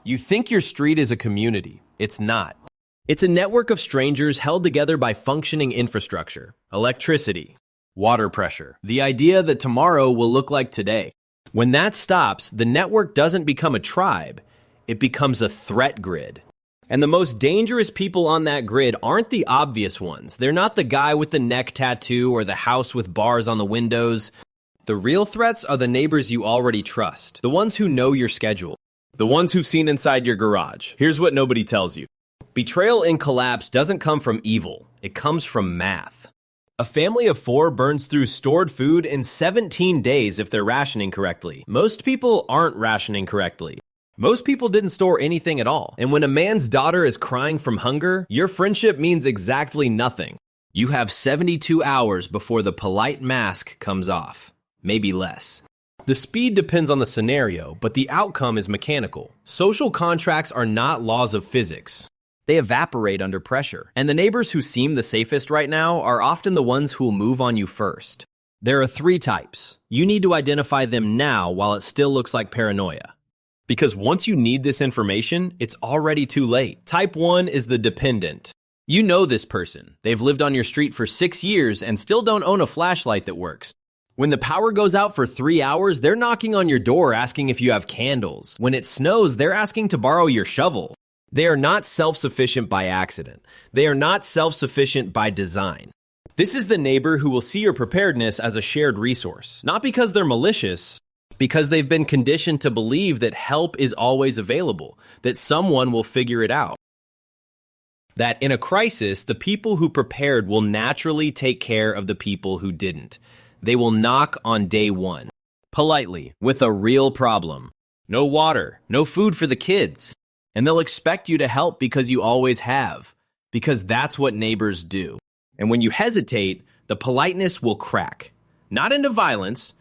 You think your street is a community. It's not. It's a network of strangers held together by functioning infrastructure, electricity, water pressure, the idea that tomorrow will look like today. When that stops, the network doesn't become a tribe, it becomes a threat grid. And the most dangerous people on that grid aren't the obvious ones. They're not the guy with the neck tattoo or the house with bars on the windows. The real threats are the neighbors you already trust, the ones who know your schedule, the ones who've seen inside your garage. Here's what nobody tells you. Betrayal in collapse doesn't come from evil, it comes from math. A family of 4 burns through stored food in 17 days if they're rationing correctly. Most people aren't rationing correctly. Most people didn't store anything at all. And when a man's daughter is crying from hunger, your friendship means exactly nothing. You have 72 hours before the polite mask comes off. Maybe less. The speed depends on the scenario, but the outcome is mechanical. Social contracts are not laws of physics. They evaporate under pressure. And the neighbors who seem the safest right now are often the ones who will move on you first. There are 3 types. You need to identify them now while it still looks like paranoia. Because once you need this information, it's already too late. Type 1 is the dependent. You know this person. They've lived on your street for 6 years and still don't own a flashlight that works. When the power goes out for 3 hours, they're knocking on your door asking if you have candles. When it snows, they're asking to borrow your shovel. They are not self-sufficient by accident. They are not self-sufficient by design. This is the neighbor who will see your preparedness as a shared resource. Not because they're malicious, because they've been conditioned to believe that help is always available, that someone will figure it out. That in a crisis, the people who prepared will naturally take care of the people who didn't. They will knock on day 1, politely, with a real problem. No water, no food for the kids. And they'll expect you to help because you always have, because that's what neighbors do. And when you hesitate, the politeness will crack. Not into violence,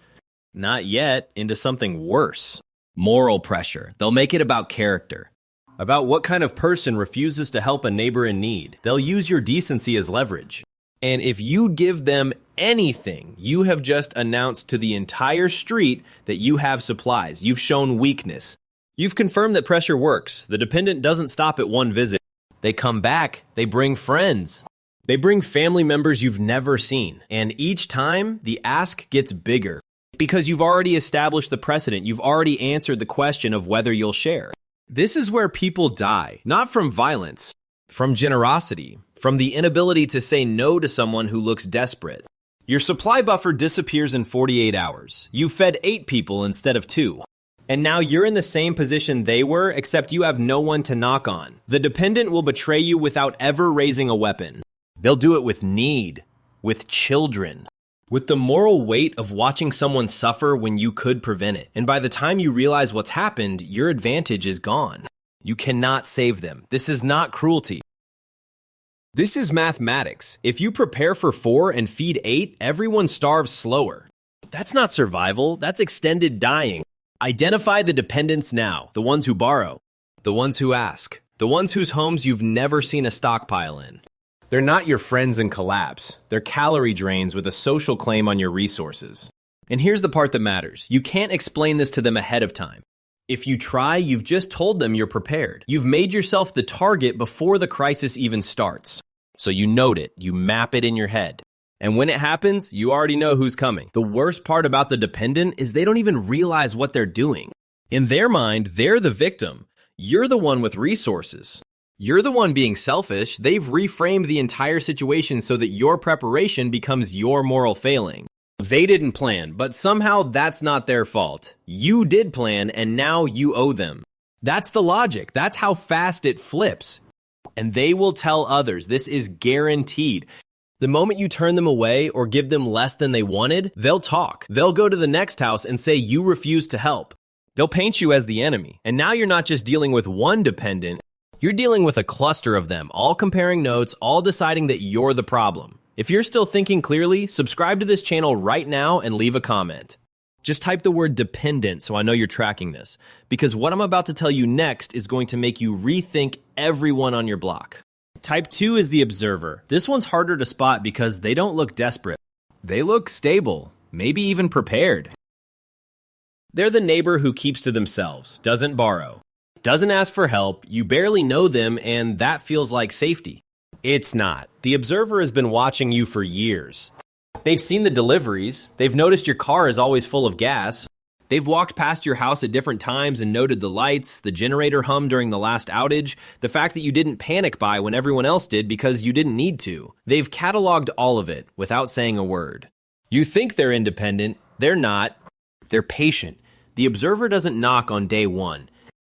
not yet, into something worse. Moral pressure. They'll make it about character. About what kind of person refuses to help a neighbor in need. They'll use your decency as leverage. And if you give them anything, you have just announced to the entire street that you have supplies. You've shown weakness. You've confirmed that pressure works. The dependent doesn't stop at one visit. They come back. They bring friends. They bring family members you've never seen. And each time, the ask gets bigger. Because you've already established the precedent. You've already answered the question of whether you'll share. This is where people die. Not from violence. From generosity. From the inability to say no to someone who looks desperate. Your supply buffer disappears in 48 hours. You fed 8 people instead of 2. And now you're in the same position they were, except you have no one to knock on. The dependent will betray you without ever raising a weapon. They'll do it with need, with children, with the moral weight of watching someone suffer when you could prevent it. And by the time you realize what's happened, your advantage is gone. You cannot save them. This is not cruelty. This is mathematics. If you prepare for 4 and feed 8, everyone starves slower. That's not survival, that's extended dying. Identify the dependents now, the ones who borrow, the ones who ask, the ones whose homes you've never seen a stockpile in. They're not your friends in collapse. They're calorie drains with a social claim on your resources. And here's the part that matters. You can't explain this to them ahead of time. If you try, you've just told them you're prepared. You've made yourself the target before the crisis even starts. So you note it, you map it in your head. And when it happens, you already know who's coming. The worst part about the dependent is they don't even realize what they're doing. In their mind, they're the victim. You're the one with resources. You're the one being selfish. They've reframed the entire situation so that your preparation becomes your moral failing. They didn't plan, but somehow that's not their fault. You did plan, and now you owe them. That's the logic. That's how fast it flips. And they will tell others. This is guaranteed. The moment you turn them away or give them less than they wanted, they'll talk. They'll go to the next house and say you refuse to help. They'll paint you as the enemy. And now you're not just dealing with one dependent, you're dealing with a cluster of them, all comparing notes, all deciding that you're the problem. If you're still thinking clearly, subscribe to this channel right now and leave a comment. Just type the word dependent so I know you're tracking this, because what I'm about to tell you next is going to make you rethink everyone on your block. Type 2 is the observer. This one's harder to spot because they don't look desperate. They look stable, maybe even prepared. They're the neighbor who keeps to themselves, doesn't borrow, doesn't ask for help, you barely know them, and that feels like safety. It's not. The observer has been watching you for years. They've seen the deliveries, they've noticed your car is always full of gas, they've walked past your house at different times and noted the lights, the generator hum during the last outage, the fact that you didn't panic buy when everyone else did because you didn't need to. They've cataloged all of it without saying a word. You think they're independent, they're not. They're patient. The observer doesn't knock on day one.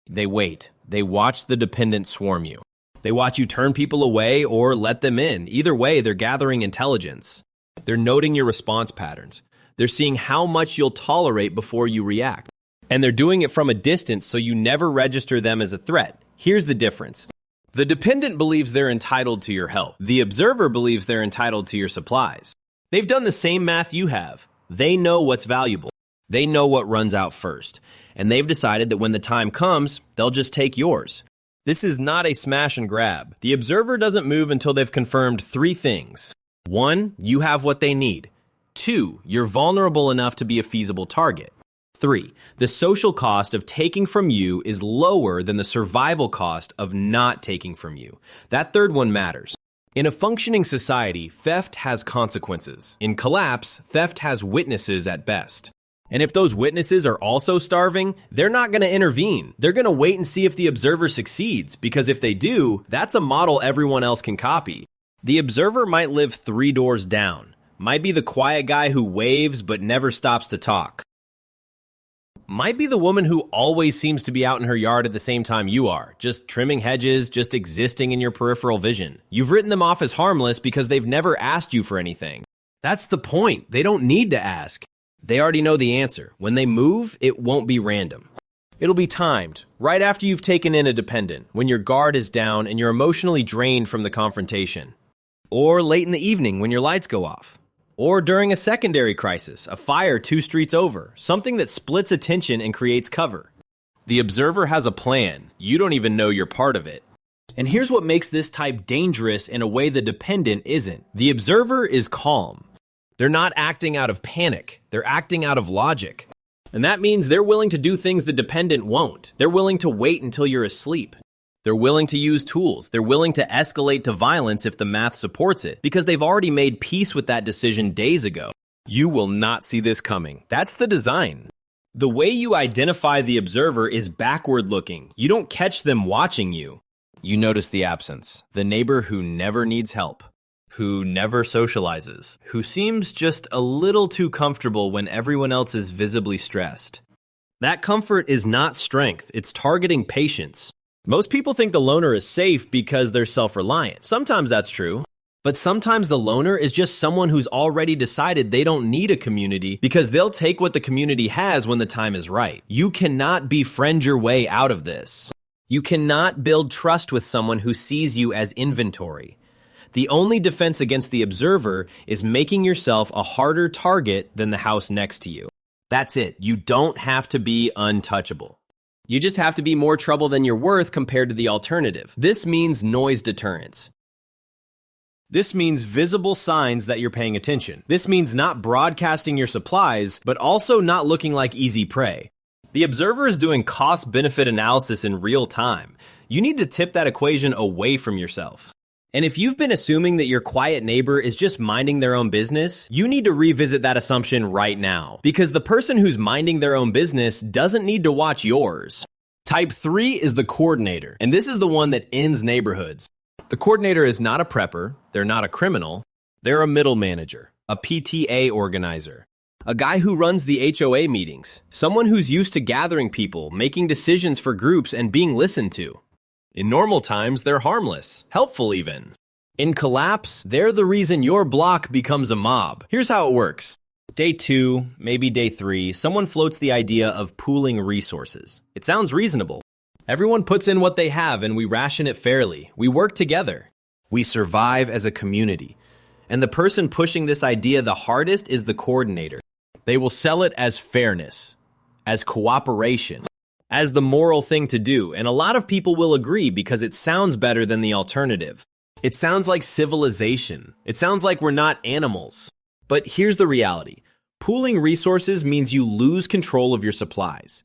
They wait. They watch the dependent swarm you. They watch you turn people away or let them in. Either way, they're gathering intelligence. They're noting your response patterns. They're seeing how much you'll tolerate before you react. And they're doing it from a distance so you never register them as a threat. Here's the difference. The dependent believes they're entitled to your help. The observer believes they're entitled to your supplies. They've done the same math you have. They know what's valuable. They know what runs out first. And they've decided that when the time comes, they'll just take yours. This is not a smash and grab. The observer doesn't move until they've confirmed 3 things. 1, you have what they need. 2, you're vulnerable enough to be a feasible target. 3, the social cost of taking from you is lower than the survival cost of not taking from you. That third one matters. In a functioning society, theft has consequences. In collapse, theft has witnesses at best. And if those witnesses are also starving, they're not going to intervene. They're going to wait and see if the observer succeeds, because if they do, that's a model everyone else can copy. The observer might live 3 doors down, might be the quiet guy who waves but never stops to talk, might be the woman who always seems to be out in her yard at the same time you are, just trimming hedges, just existing in your peripheral vision. You've written them off as harmless because they've never asked you for anything. That's the point. They don't need to ask. They already know the answer. When they move, it won't be random. It'll be timed, right after you've taken in a dependent, when your guard is down and you're emotionally drained from the confrontation. Or late in the evening when your lights go off. Or during a secondary crisis, a fire 2 streets over, something that splits attention and creates cover. The observer has a plan. You don't even know you're part of it. And here's what makes this type dangerous in a way the dependent isn't. The observer is calm. They're not acting out of panic. They're acting out of logic. And that means they're willing to do things the dependent won't. They're willing to wait until you're asleep. They're willing to use tools. They're willing to escalate to violence if the math supports it, because they've already made peace with that decision days ago. You will not see this coming. That's the design. The way you identify the observer is backward looking. You don't catch them watching you. You notice the absence. The neighbor who never needs help. Who never socializes, who seems just a little too comfortable when everyone else is visibly stressed. That comfort is not strength, it's targeting patience. Most people think the loner is safe because they're self-reliant. Sometimes that's true, but sometimes the loner is just someone who's already decided they don't need a community because they'll take what the community has when the time is right. You cannot befriend your way out of this. You cannot build trust with someone who sees you as inventory. The only defense against the observer is making yourself a harder target than the house next to you. That's it. You don't have to be untouchable. You just have to be more trouble than you're worth compared to the alternative. This means noise deterrence. This means visible signs that you're paying attention. This means not broadcasting your supplies, but also not looking like easy prey. The observer is doing cost-benefit analysis in real time. You need to tip that equation away from yourself. And if you've been assuming that your quiet neighbor is just minding their own business, you need to revisit that assumption right now. Because the person who's minding their own business doesn't need to watch yours. Type 3 is the coordinator, and this is the one that ends neighborhoods. The coordinator is not a prepper, they're not a criminal, they're a middle manager, a PTA organizer, a guy who runs the HOA meetings, someone who's used to gathering people, making decisions for groups, and being listened to. In normal times, they're harmless, helpful even. In collapse, they're the reason your block becomes a mob. Here's how it works. Day 2, maybe day 3, someone floats the idea of pooling resources. It sounds reasonable. Everyone puts in what they have and we ration it fairly. We work together. We survive as a community. And the person pushing this idea the hardest is the coordinator. They will sell it as fairness, as cooperation, as the moral thing to do, and a lot of people will agree because it sounds better than the alternative. It sounds like civilization. It sounds like we're not animals. But here's the reality. Pooling resources means you lose control of your supplies.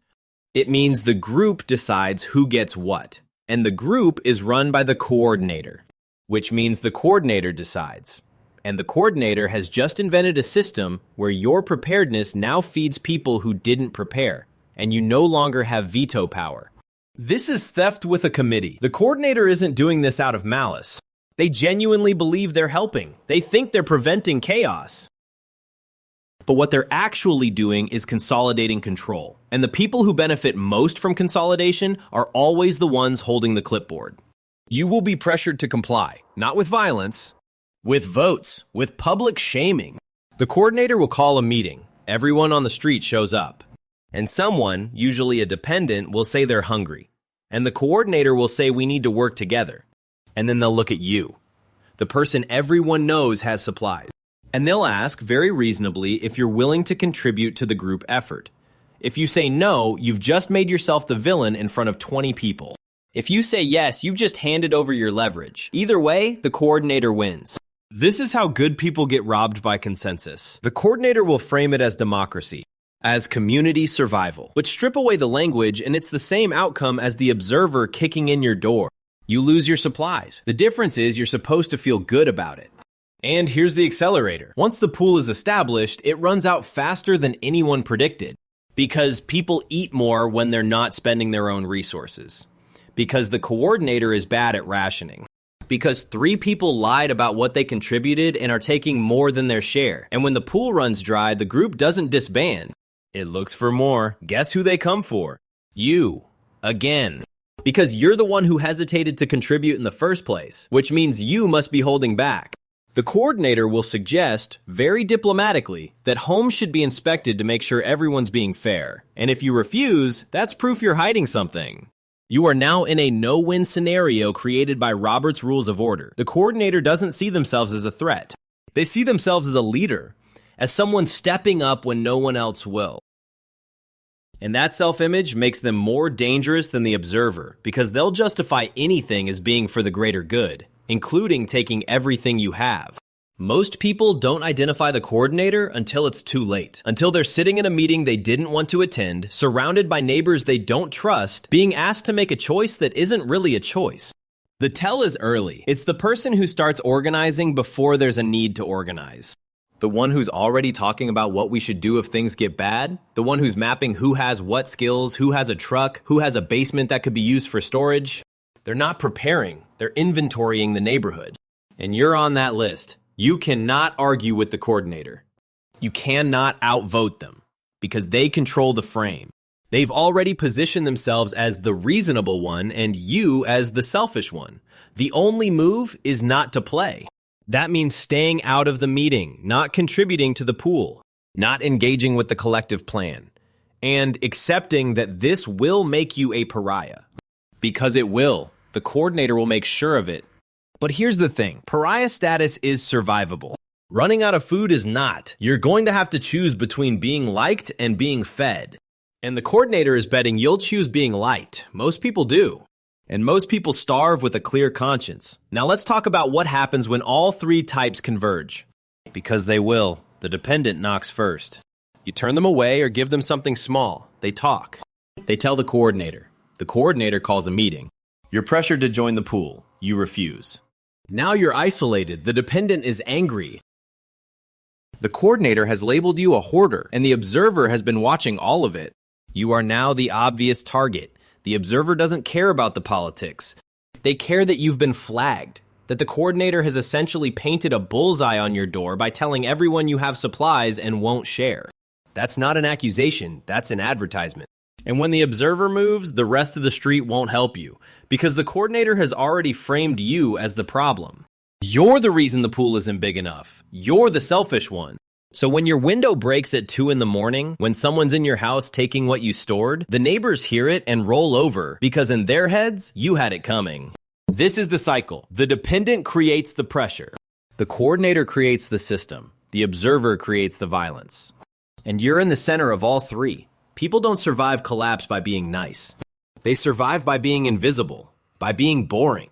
It means the group decides who gets what, and the group is run by the coordinator, which means the coordinator decides. And the coordinator has just invented a system where your preparedness now feeds people who didn't prepare, and you no longer have veto power. This is theft with a committee. The coordinator isn't doing this out of malice. They genuinely believe they're helping. They think they're preventing chaos. But what they're actually doing is consolidating control. And the people who benefit most from consolidation are always the ones holding the clipboard. You will be pressured to comply, not with violence, with votes, with public shaming. The coordinator will call a meeting. Everyone on the street shows up. And someone, usually a dependent, will say they're hungry. And the coordinator will say we need to work together. And then they'll look at you, the person everyone knows has supplies. And they'll ask, very reasonably, if you're willing to contribute to the group effort. If you say no, you've just made yourself the villain in front of 20 people. If you say yes, you've just handed over your leverage. Either way, the coordinator wins. This is how good people get robbed by consensus. The coordinator will frame it as democracy, as community survival. But strip away the language and it's the same outcome as the observer kicking in your door. You lose your supplies. The difference is you're supposed to feel good about it. And here's the accelerator. Once the pool is established, it runs out faster than anyone predicted. Because people eat more when they're not spending their own resources. Because the coordinator is bad at rationing. Because 3 people lied about what they contributed and are taking more than their share. And when the pool runs dry, the group doesn't disband. It looks for more. Guess who they come for? You. Again. Because you're the one who hesitated to contribute in the first place, which means you must be holding back. The coordinator will suggest, very diplomatically, that homes should be inspected to make sure everyone's being fair. And if you refuse, that's proof you're hiding something. You are now in a no-win scenario created by Robert's Rules of Order. The coordinator doesn't see themselves as a threat. They see themselves as a leader, as someone stepping up when no one else will. And that self-image makes them more dangerous than the observer, because they'll justify anything as being for the greater good, including taking everything you have. Most people don't identify the coordinator until it's too late. Until they're sitting in a meeting they didn't want to attend, surrounded by neighbors they don't trust, being asked to make a choice that isn't really a choice. The tell is early. It's the person who starts organizing before there's a need to organize. The one who's already talking about what we should do if things get bad. The one who's mapping who has what skills, who has a truck, who has a basement that could be used for storage. They're not preparing. They're inventorying the neighborhood. And you're on that list. You cannot argue with the coordinator. You cannot outvote them because they control the frame. They've already positioned themselves as the reasonable one and you as the selfish one. The only move is not to play. That means staying out of the meeting, not contributing to the pool, not engaging with the collective plan, and accepting that this will make you a pariah. Because it will. The coordinator will make sure of it. But here's the thing, pariah status is survivable. Running out of food is not. You're going to have to choose between being liked and being fed. And the coordinator is betting you'll choose being liked. Most people do. And most people starve with a clear conscience. Now let's talk about what happens when all 3 types converge. Because they will. The dependent knocks first. You turn them away or give them something small. They talk. They tell the coordinator. The coordinator calls a meeting. You're pressured to join the pool. You refuse. Now you're isolated. The dependent is angry. The coordinator has labeled you a hoarder, and the observer has been watching all of it. You are now the obvious target. The observer doesn't care about the politics. They care that you've been flagged, that the coordinator has essentially painted a bullseye on your door by telling everyone you have supplies and won't share. That's not an accusation, that's an advertisement. And when the observer moves, the rest of the street won't help you, because the coordinator has already framed you as the problem. You're the reason the pool isn't big enough. You're the selfish one. So when your window breaks at 2 in the morning, when someone's in your house taking what you stored, the neighbors hear it and roll over, because in their heads, you had it coming. This is the cycle. The dependent creates the pressure. The coordinator creates the system. The observer creates the violence. And you're in the center of all 3. People don't survive collapse by being nice. They survive by being invisible, by being boring,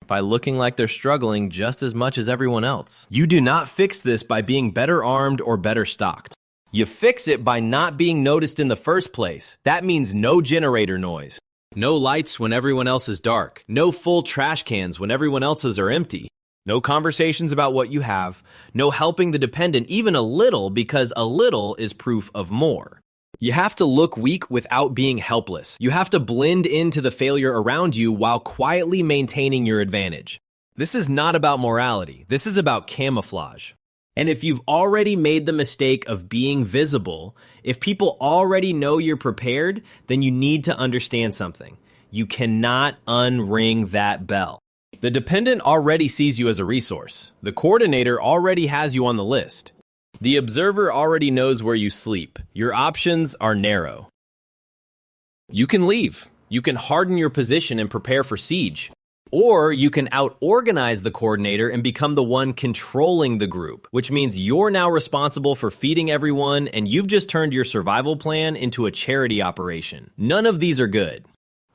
by looking like they're struggling just as much as everyone else. You do not fix this by being better armed or better stocked. You fix it by not being noticed in the first place. That means no generator noise. No lights when everyone else is dark. No full trash cans when everyone else's are empty. No conversations about what you have. No helping the dependent even a little, because a little is proof of more. You have to look weak without being helpless. You have to blend into the failure around you while quietly maintaining your advantage. This is not about morality. This is about camouflage. And if you've already made the mistake of being visible, if people already know you're prepared, then you need to understand something. You cannot unring that bell. The dependent already sees you as a resource. The coordinator already has you on the list. The observer already knows where you sleep. Your options are narrow. You can leave. You can harden your position and prepare for siege. Or you can out-organize the coordinator and become the one controlling the group, which means you're now responsible for feeding everyone and you've just turned your survival plan into a charity operation. None of these are good.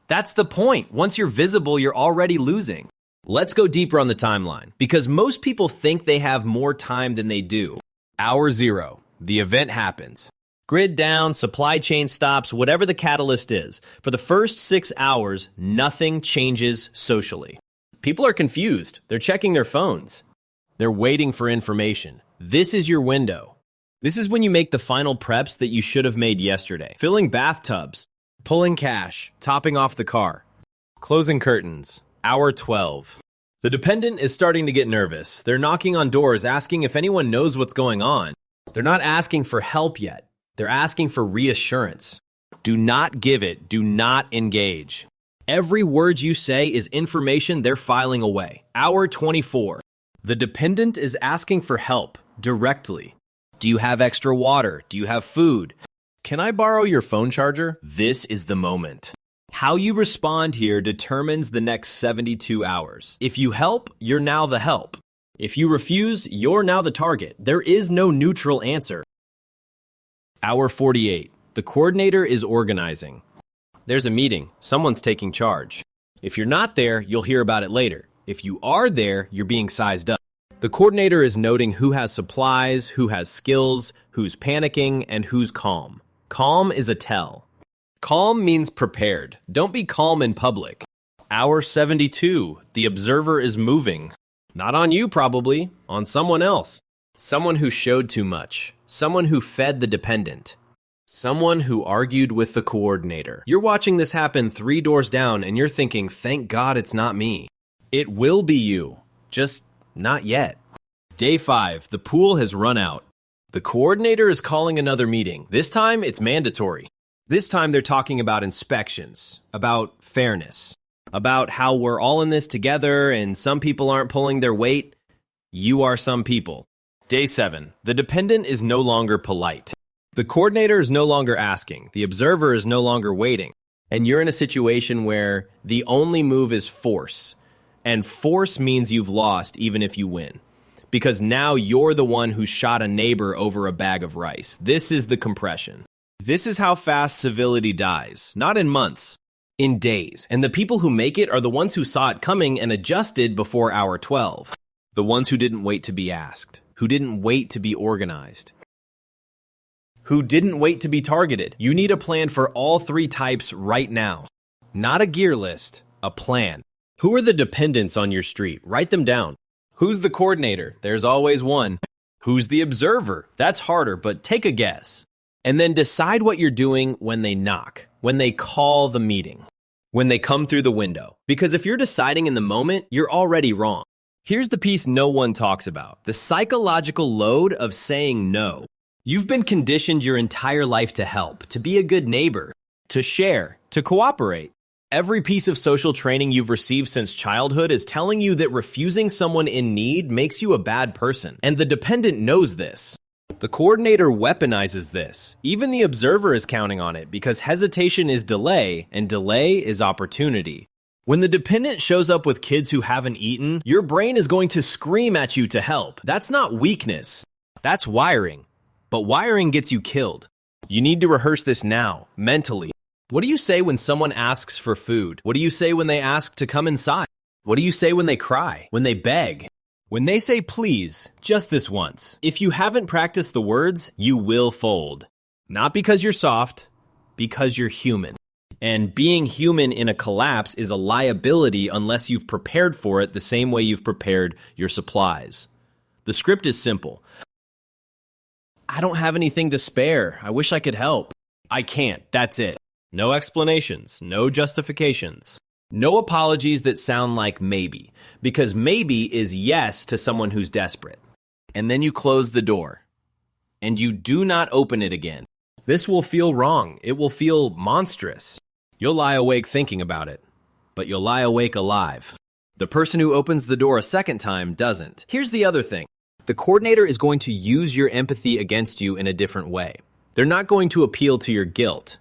That's the point. Once you're visible, you're already losing. Let's go deeper on the timeline, because most people think they have more time than they do. Hour 0. The event happens. Grid down, supply chain stops, whatever the catalyst is. For the first 6 hours, nothing changes socially. People are confused. They're checking their phones. They're waiting for information. This is your window. This is when you make the final preps that you should have made yesterday. Filling bathtubs, pulling cash, topping off the car. Closing curtains. Hour 12. The dependent is starting to get nervous. They're knocking on doors, asking if anyone knows what's going on. They're not asking for help yet. They're asking for reassurance. Do not give it. Do not engage. Every word you say is information they're filing away. Hour 24. The dependent is asking for help directly. Do you have extra water? Do you have food? Can I borrow your phone charger? This is the moment. How you respond here determines the next 72 hours. If you help, you're now the help. If you refuse, you're now the target. There is no neutral answer. Hour 48. The coordinator is organizing. There's a meeting. Someone's taking charge. If you're not there, you'll hear about it later. If you are there, you're being sized up. The coordinator is noting who has supplies, who has skills, who's panicking, and who's calm. Calm is a tell. Calm means prepared. Don't be calm in public. Hour 72. The observer is moving. Not on you, probably. On someone else. Someone who showed too much. Someone who fed the dependent. Someone who argued with the coordinator. You're watching this happen 3 doors down and you're thinking, thank God it's not me. It will be you. Just not yet. Day 5. The pool has run out. The coordinator is calling another meeting. This time, it's mandatory. This time, they're talking about inspections, about fairness, about how we're all in this together and some people aren't pulling their weight. You are some people. Day 7. The dependent is no longer polite. The coordinator is no longer asking. The observer is no longer waiting. And you're in a situation where the only move is force. And force means you've lost even if you win. Because now you're the one who shot a neighbor over a bag of rice. This is the compression. This is how fast civility dies. Not in months, in days. And the people who make it are the ones who saw it coming and adjusted before hour 12. The ones who didn't wait to be asked. Who didn't wait to be organized. Who didn't wait to be targeted. You need a plan for all 3 types right now. Not a gear list, a plan. Who are the dependents on your street? Write them down. Who's the coordinator? There's always one. Who's the observer? That's harder, but take a guess. And then decide what you're doing when they knock, when they call the meeting, when they come through the window. Because if you're deciding in the moment, you're already wrong. Here's the piece no one talks about, the psychological load of saying no. You've been conditioned your entire life to help, to be a good neighbor, to share, to cooperate. Every piece of social training you've received since childhood is telling you that refusing someone in need makes you a bad person, and the dependent knows this. The coordinator weaponizes this. Even the observer is counting on it because hesitation is delay, and delay is opportunity. When the dependent shows up with kids who haven't eaten, your brain is going to scream at you to help. That's not weakness. That's wiring. But wiring gets you killed. You need to rehearse this now, mentally. What do you say when someone asks for food? What do you say when they ask to come inside? What do you say when they cry, when they beg? When they say please, just this once. If you haven't practiced the words, you will fold. Not because you're soft, because you're human. And being human in a collapse is a liability unless you've prepared for it the same way you've prepared your supplies. The script is simple. I don't have anything to spare. I wish I could help. I can't. That's it. No explanations. No justifications. No apologies that sound like maybe, because maybe is yes to someone who's desperate. And then you close the door, and you do not open it again. This will feel wrong. It will feel monstrous. You'll lie awake thinking about it, but you'll lie awake alive. The person who opens the door a second time doesn't. Here's the other thing. The coordinator is going to use your empathy against you in a different way. They're not going to appeal to your guilt.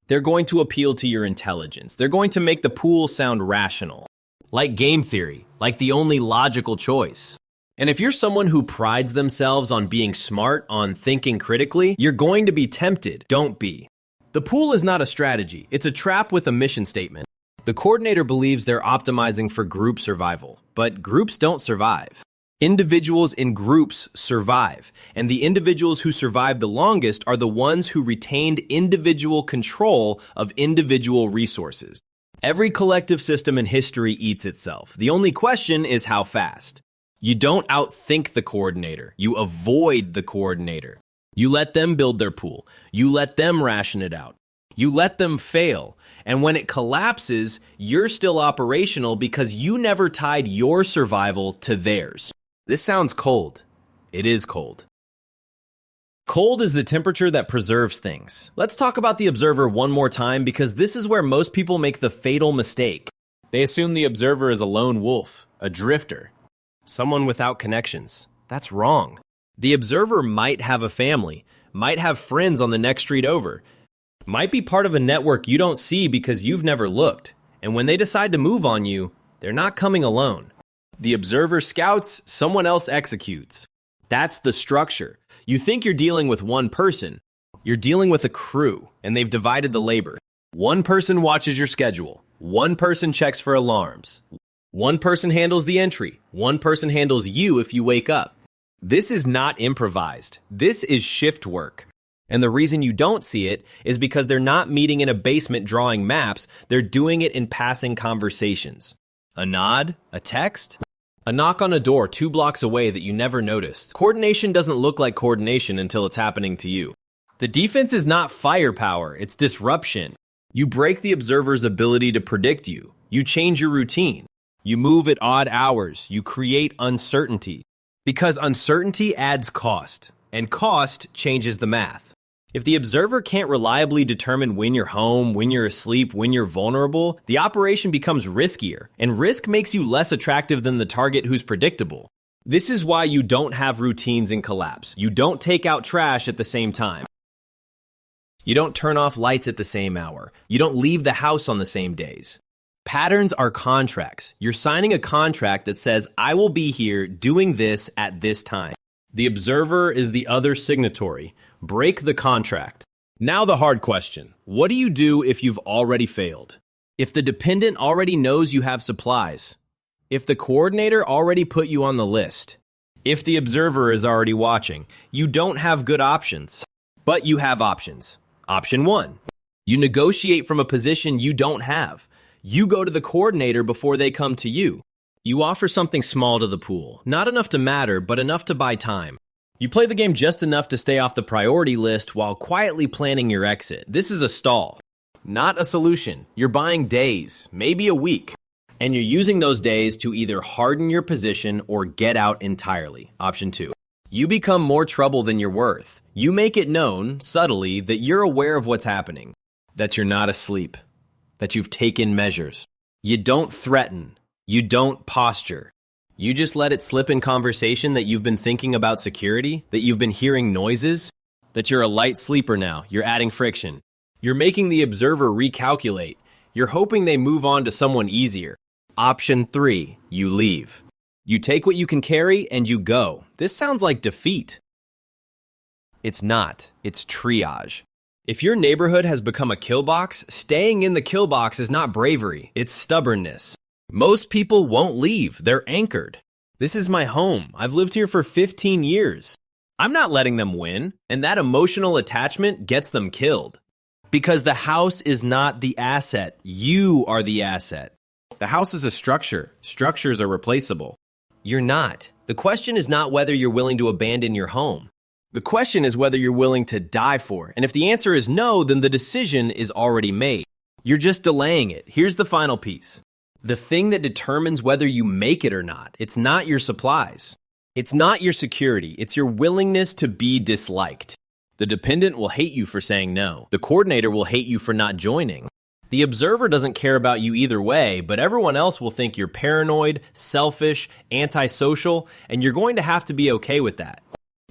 They're going to appeal to your intelligence. They're going to make the pool sound rational, like game theory, like the only logical choice. And if you're someone who prides themselves on being smart, on thinking critically, you're going to be tempted. Don't be. The pool is not a strategy. It's a trap with a mission statement. The coordinator believes they're optimizing for group survival, but groups don't survive. Individuals in groups survive, and the individuals who survive the longest are the ones who retained individual control of individual resources. Every collective system in history eats itself. The only question is how fast. You don't outthink the coordinator. You avoid the coordinator. You let them build their pool. You let them ration it out. You let them fail. And when it collapses, you're still operational because you never tied your survival to theirs. This sounds cold. It is cold. Cold is the temperature that preserves things. Let's talk about the observer one more time because this is where most people make the fatal mistake. They assume the observer is a lone wolf, a drifter, someone without connections. That's wrong. The observer might have a family, might have friends on the next street over, might be part of a network you don't see because you've never looked. And when they decide to move on you, they're not coming alone. The observer scouts, someone else executes. That's the structure. You think you're dealing with one person. You're dealing with a crew, and they've divided the labor. One person watches your schedule. One person checks for alarms. One person handles the entry. One person handles you if you wake up. This is not improvised. This is shift work. And the reason you don't see it is because they're not meeting in a basement drawing maps. They're doing it in passing conversations. A nod? A text? A knock on a door 2 blocks away that you never noticed. Coordination doesn't look like coordination until it's happening to you. The defense is not firepower, it's disruption. You break the observer's ability to predict you. You change your routine. You move at odd hours. You create uncertainty. Because uncertainty adds cost, and cost changes the math. If the observer can't reliably determine when you're home, when you're asleep, when you're vulnerable, the operation becomes riskier, and risk makes you less attractive than the target who's predictable. This is why you don't have routines in collapse. You don't take out trash at the same time. You don't turn off lights at the same hour. You don't leave the house on the same days. Patterns are contracts. You're signing a contract that says, I will be here doing this at this time. The observer is the other signatory. Break the contract. Now the hard question. What do you do if you've already failed? If the dependent already knows you have supplies? If the coordinator already put you on the list? If the observer is already watching? You don't have good options. But you have options. Option 1. You negotiate from a position you don't have. You go to the coordinator before they come to you. You offer something small to the pool. Not enough to matter, but enough to buy time. You play the game just enough to stay off the priority list while quietly planning your exit. This is a stall, not a solution. You're buying days, maybe a week, and you're using those days to either harden your position or get out entirely. Option 2. You become more trouble than you're worth. You make it known, subtly, that you're aware of what's happening, that you're not asleep, that you've taken measures. You don't threaten. You don't posture. You just let it slip in conversation that you've been thinking about security, that you've been hearing noises, that you're a light sleeper now. You're adding friction. You're making the observer recalculate. You're hoping they move on to someone easier. Option 3, you leave. You take what you can carry and you go. This sounds like defeat. It's not. It's triage. If your neighborhood has become a kill box, staying in the kill box is not bravery. It's stubbornness. Most people won't leave. They're anchored. This is my home. I've lived here for 15 years. I'm not letting them win, and that emotional attachment gets them killed. Because the house is not the asset. You are the asset. The house is a structure. Structures are replaceable. You're not. The question is not whether you're willing to abandon your home. The question is whether you're willing to die for it. And if the answer is no, then the decision is already made. You're just delaying it. Here's the final piece. The thing that determines whether you make it or not, it's not your supplies. It's not your security. It's your willingness to be disliked. The dependent will hate you for saying no. The coordinator will hate you for not joining. The observer doesn't care about you either way, but everyone else will think you're paranoid, selfish, antisocial, and you're going to have to be okay with that.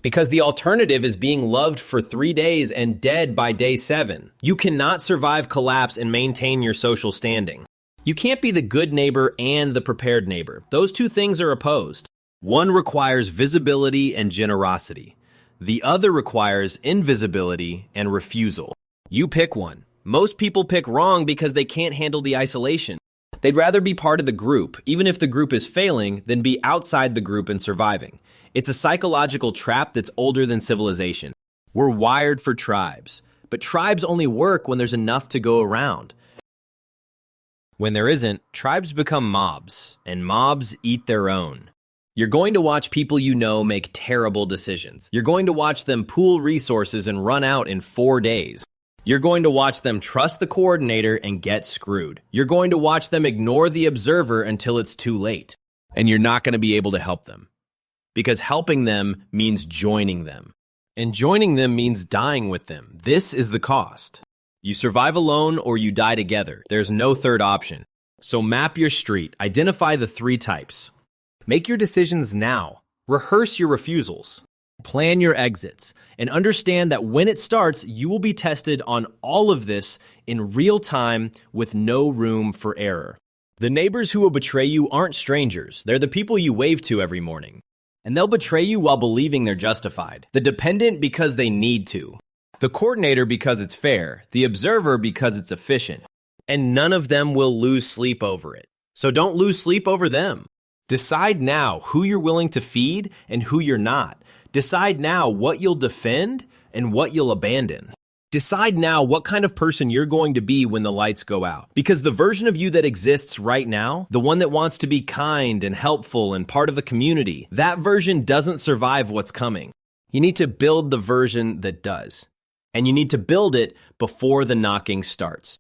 Because the alternative is being loved for 3 days and dead by day 7. You cannot survive collapse and maintain your social standing. You can't be the good neighbor and the prepared neighbor. Those two things are opposed. One requires visibility and generosity. The other requires invisibility and refusal. You pick one. Most people pick wrong because they can't handle the isolation. They'd rather be part of the group, even if the group is failing, than be outside the group and surviving. It's a psychological trap that's older than civilization. We're wired for tribes, but tribes only work when there's enough to go around. When there isn't, tribes become mobs, and mobs eat their own. You're going to watch people you know make terrible decisions. You're going to watch them pool resources and run out in 4 days. You're going to watch them trust the coordinator and get screwed. You're going to watch them ignore the observer until it's too late. And you're not going to be able to help them. Because helping them means joining them. And joining them means dying with them. This is the cost. You survive alone or you die together. There's no third option. So map your street. Identify the 3 types. Make your decisions now. Rehearse your refusals. Plan your exits. And understand that when it starts, you will be tested on all of this in real time with no room for error. The neighbors who will betray you aren't strangers. They're the people you wave to every morning. And they'll betray you while believing they're justified. The dependent because they need to. The coordinator because it's fair. The observer because it's efficient. And none of them will lose sleep over it. So don't lose sleep over them. Decide now who you're willing to feed and who you're not. Decide now what you'll defend and what you'll abandon. Decide now what kind of person you're going to be when the lights go out. Because the version of you that exists right now, the one that wants to be kind and helpful and part of the community, that version doesn't survive what's coming. You need to build the version that does. And you need to build it before the knocking starts.